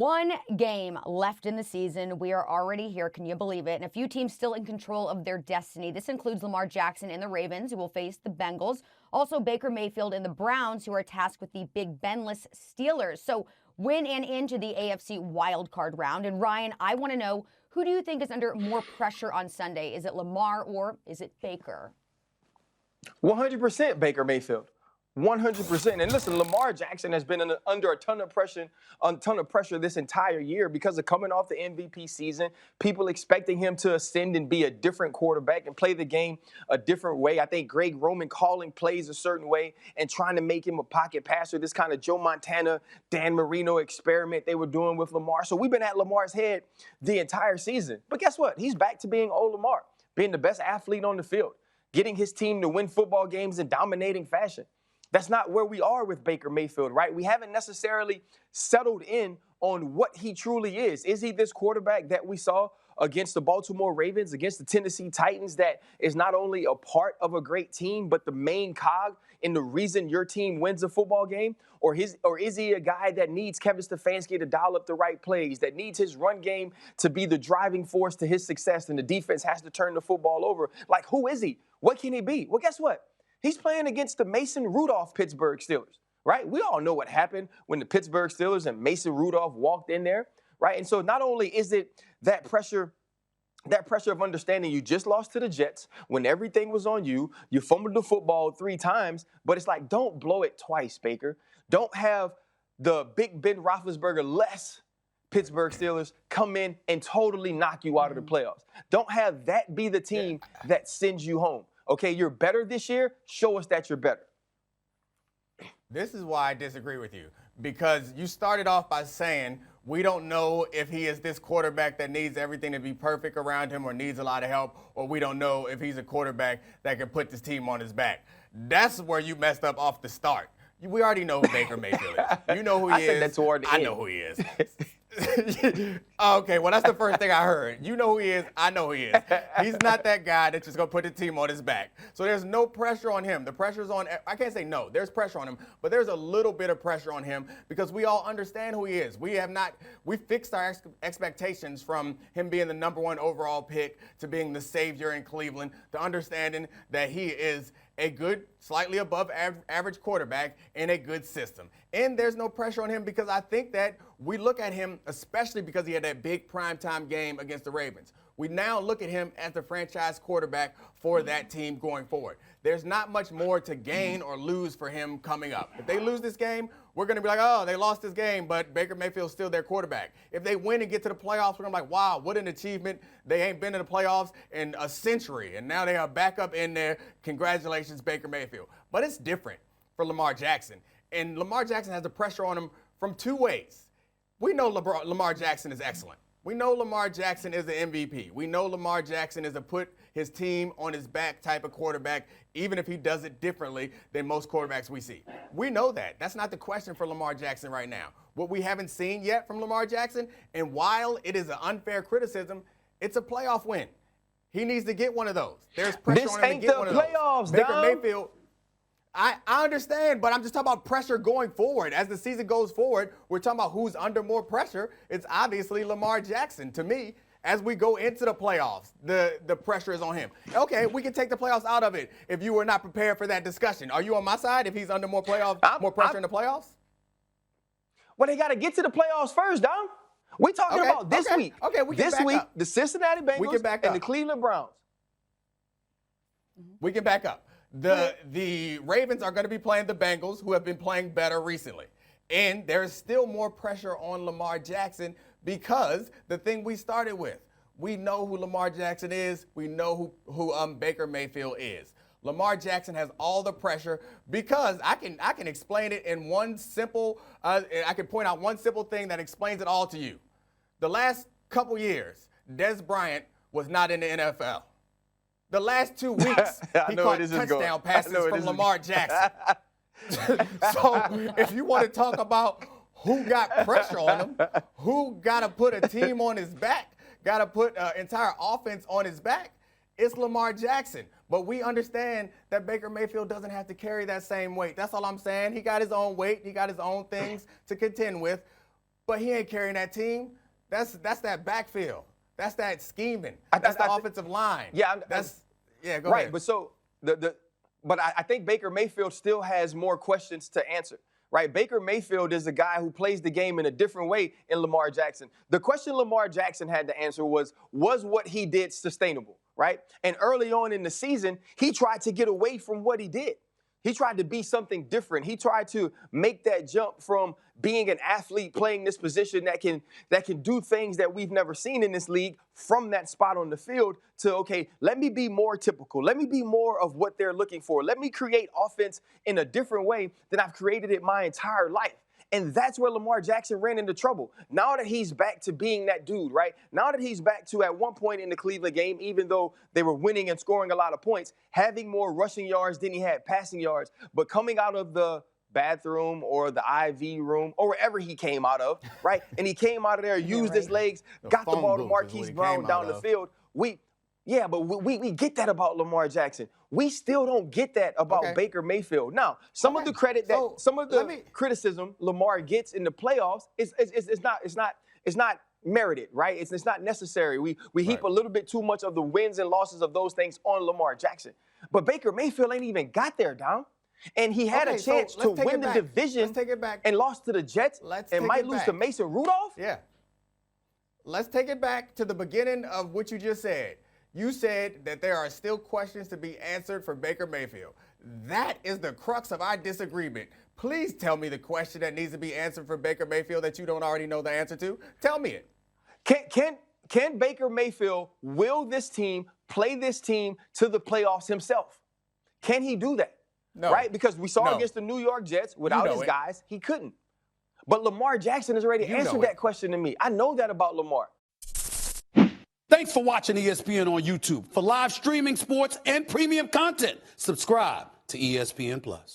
One game left in the season. We are already here. Can you believe it? And a few teams still in control of their destiny. This includes Lamar Jackson and the Ravens, who will face the Bengals. Also, Baker Mayfield and the Browns, who are tasked with the Big Benless Steelers. So, win and into the AFC wildcard round. And Ryan, I want to know, who do you think is under more pressure on Sunday? Is it Lamar or is it Baker? 100% Baker Mayfield. 100%. And listen, Lamar Jackson has been under a ton of pressure this entire year because of coming off the MVP season, people expecting him to ascend and be a different quarterback and play the game a different way. I think Greg Roman calling plays a certain way and trying to make him a pocket passer, this kind of Joe Montana, Dan Marino experiment they were doing with Lamar. So we've been at Lamar's head the entire season. But guess what? He's back to being old Lamar, being the best athlete on the field, getting his team to win football games in dominating fashion. That's not where we are with Baker Mayfield, right? We haven't necessarily settled in on what he truly is. Is he this quarterback that we saw against the Baltimore Ravens, against the Tennessee Titans, that is not only a part of a great team, but the main cog in the reason your team wins a football game? Or is he a guy that needs Kevin Stefanski to dial up the right plays, that needs his run game to be the driving force to his success, and the defense has to turn the football over? Like, who is he? What can he be? Well, guess what? He's playing against the Mason Rudolph Pittsburgh Steelers, right? We all know what happened when the Pittsburgh Steelers and Mason Rudolph walked in there, right? And so not only is it that pressure of understanding you just lost to the Jets when everything was on you, you fumbled the football 3 times, but it's like, don't blow it twice, Baker. Don't have the Big Ben Roethlisberger-less Pittsburgh Steelers come in and totally knock you out of the playoffs. Don't have that be the team that sends you home. Okay, you're better this year. Show us that you're better. This is why I disagree with you, because you started off by saying we don't know if he is this quarterback that needs everything to be perfect around him or needs a lot of help, or we don't know if he's a quarterback that can put this team on his back. That's where you messed up off the start. We already know who Baker Mayfield is. You know who he is. I said that toward the end. I know who he is. Okay, well, that's the first thing I heard. You know who he is. I know who he is. He's not that guy that's just going to put the team on his back. So there's no pressure on him. The pressure's on – I can't say no. There's pressure on him, but there's a little bit of pressure on him because we all understand who he is. We fixed our expectations from him being the #1 overall pick to being the savior in Cleveland to understanding that he is a good, slightly above average quarterback in a good system. And there's no pressure on him because I think that we look at him, especially because he had that big primetime game against the Ravens. We now look at him as the franchise quarterback for that team going forward. There's not much more to gain or lose for him coming up. If they lose this game, we're going to be like, oh, they lost this game, but Baker Mayfield's still their quarterback. If they win and get to the playoffs, we're going to be like, wow, what an achievement. They ain't been in the playoffs in a century, and now they are back up in there. Congratulations, Baker Mayfield. But it's different for Lamar Jackson. And Lamar Jackson has the pressure on him from 2 ways. We know Lamar Jackson is excellent. We know Lamar Jackson is the MVP. We know Lamar Jackson is a put his team on his back type of quarterback, even if he does it differently than most quarterbacks we see. We know that. That's not the question for Lamar Jackson right now. What we haven't seen yet from Lamar Jackson, and while it is an unfair criticism, it's a playoff win. He needs to get one of those. There's pressure on him to get one of those. This ain't the playoffs, Baker Mayfield. I understand, but I'm just talking about pressure going forward. As the season goes forward, we're talking about who's under more pressure. It's obviously Lamar Jackson. To me, as we go into the playoffs, the pressure is on him. Okay, we can take the playoffs out of it if you were not prepared for that discussion. Are you on my side if he's under more pressure in the playoffs? Well, they got to get to the playoffs first, Dom. We're talking about this week. Okay, we can this back week, up. The Cincinnati Bengals and the Cleveland Browns. We can back up. The Ravens are going to be playing the Bengals, who have been playing better recently. And there's still more pressure on Lamar Jackson because the thing we started with, we know who Lamar Jackson is. We know who Baker Mayfield is. Lamar Jackson has all the pressure because I can explain it in one simple, I can point out one simple thing that explains it all to you. The last couple years, Des Bryant was not in the NFL. The last 2 weeks, he caught touchdown passes from Lamar Jackson. So if you want to talk about who got pressure on him, who got to put a team on his back, got to put an entire offense on his back, it's Lamar Jackson. But we understand that Baker Mayfield doesn't have to carry that same weight. That's all I'm saying. He got his own weight. He got his own things to contend with. but he ain't carrying that team. That's that backfield. That's that scheming. That's the offensive line. Yeah, go ahead. Right, but so I think Baker Mayfield still has more questions to answer. Right, Baker Mayfield is a guy who plays the game in a different way in Lamar Jackson. The question Lamar Jackson had to answer was what he did sustainable, right? And early on in the season, he tried to get away from what he did. He tried to be something different. He tried to make that jump from being an athlete playing this position that can do things that we've never seen in this league from that spot on the field to, okay, let me be more typical. Let me be more of what they're looking for. Let me create offense in a different way than I've created it my entire life. And that's where Lamar Jackson ran into trouble. Now that he's back to being that dude, right? Now that he's back to, at one point in the Cleveland game, even though they were winning and scoring a lot of points, having more rushing yards than he had passing yards, but coming out of the bathroom or the IV room or wherever he came out of, right? And he came out of there, used his legs, got the ball to Marquise Brown down the field. We get that about Lamar Jackson. We still don't get that about Baker Mayfield. Now, some of the credit criticism Lamar gets in the playoffs is not merited, right? It's not necessary. We heap a little bit too much of the wins and losses of those things on Lamar Jackson. But Baker Mayfield ain't even got there, Dom. And he had a chance to win the division and lost to the Jets and might lose to Mason Rudolph. Yeah. Let's take it back to the beginning of what you just said. You said that there are still questions to be answered for Baker Mayfield. That is the crux of our disagreement. Please tell me the question that needs to be answered for Baker Mayfield that you don't already know the answer to. Tell me it. Can Baker Mayfield will this team play this team to the playoffs himself? Can he do that? No. Right? Because we saw against the New York Jets, without his guys, he couldn't. But Lamar Jackson has already answered that question to me. I know that about Lamar. Thanks for watching ESPN on YouTube. For live streaming, sports, and premium content, subscribe to ESPN+.